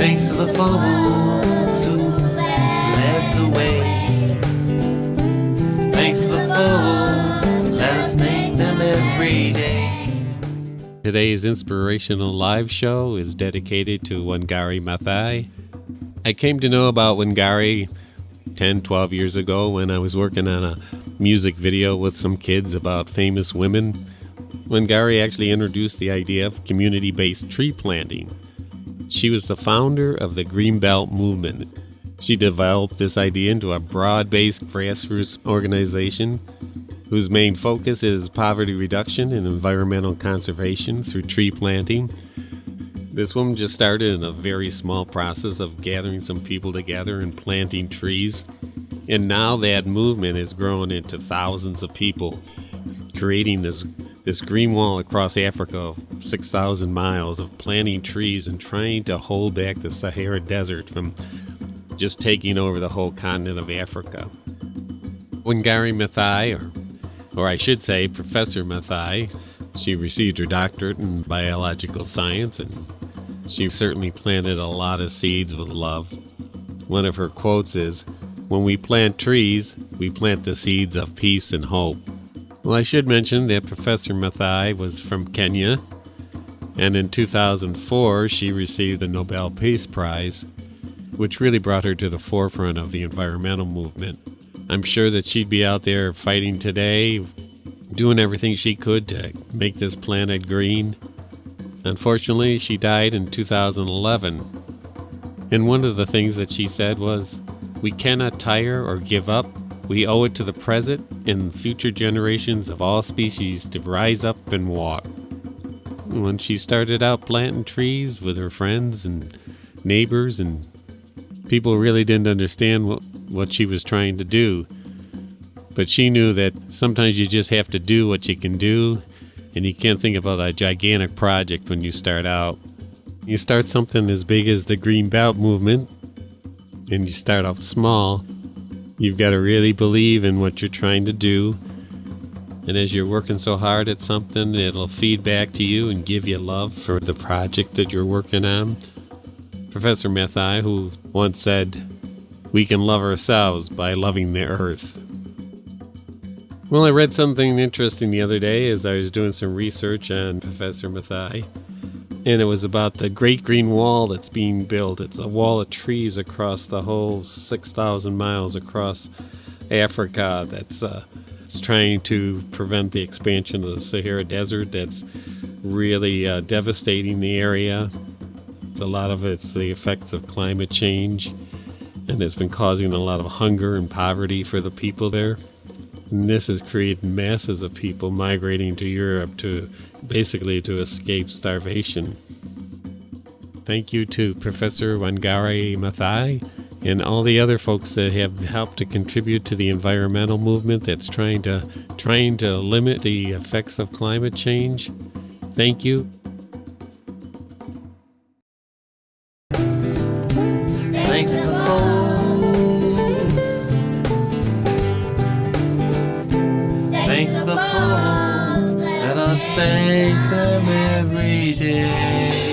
Thanks to the folks who led the way. Thanks to the folks, let us thank them every day. Today's inspirational live show is dedicated to Wangarĩ Maathai. I came to know about Wangari 10, 12 years ago when I was working on a music video with some kids about famous women. Wangari actually introduced the idea of community-based tree planting. She was the founder of the Greenbelt movement. She developed this idea into a broad-based grassroots organization whose main focus is poverty reduction and environmental conservation through tree planting. This woman just started in a very small process of gathering some people together and planting trees. And now that movement has grown into thousands of people, creating this green wall across Africa of 6,000 miles of planting trees and trying to hold back the Sahara Desert from just taking over the whole continent of Africa. Wangarĩ Maathai, or I should say Professor Maathai, she received her doctorate in biological science, and she certainly planted a lot of seeds with love. One of her quotes is, "When we plant trees, we plant the seeds of peace and hope." Well, I should mention that Professor Maathai was from Kenya, and in 2004 she received the Nobel Peace Prize, which really brought her to the forefront of the environmental movement. I'm sure that she'd be out there fighting today, doing everything she could to make this planet green. Unfortunately, she died in 2011, and one of the things that she said was, "We cannot tire or give up. We owe it to the present and future generations of all species to rise up and walk." When she started out planting trees with her friends and neighbors, and people really didn't understand what she was trying to do. But she knew that sometimes you just have to do what you can do, and you can't think about a gigantic project when you start out. You start something as big as the Green Belt movement, and you start out small. You've got to really believe in what you're trying to do. And as you're working so hard at something, it'll feed back to you and give you love for the project that you're working on. Professor Maathai, who once said, "We can love ourselves by loving the earth." Well, I read something interesting the other day as I was doing some research on Professor Maathai, and it was about the Great Green Wall that's being built. It's a wall of trees across the whole 6,000 miles across Africa that's trying to prevent the expansion of the Sahara Desert that's really devastating the area. A lot of it's the effects of climate change, and it's been causing a lot of hunger and poverty for the people there. And this has created masses of people migrating to Europe to basically to escape starvation. Thank you to Professor Wangarĩ Maathai and all the other folks that have helped to contribute to the environmental movement that's trying to limit the effects of climate change. Thank you. Thanks to the folks. Thanks to the folks. Let us thank them every day.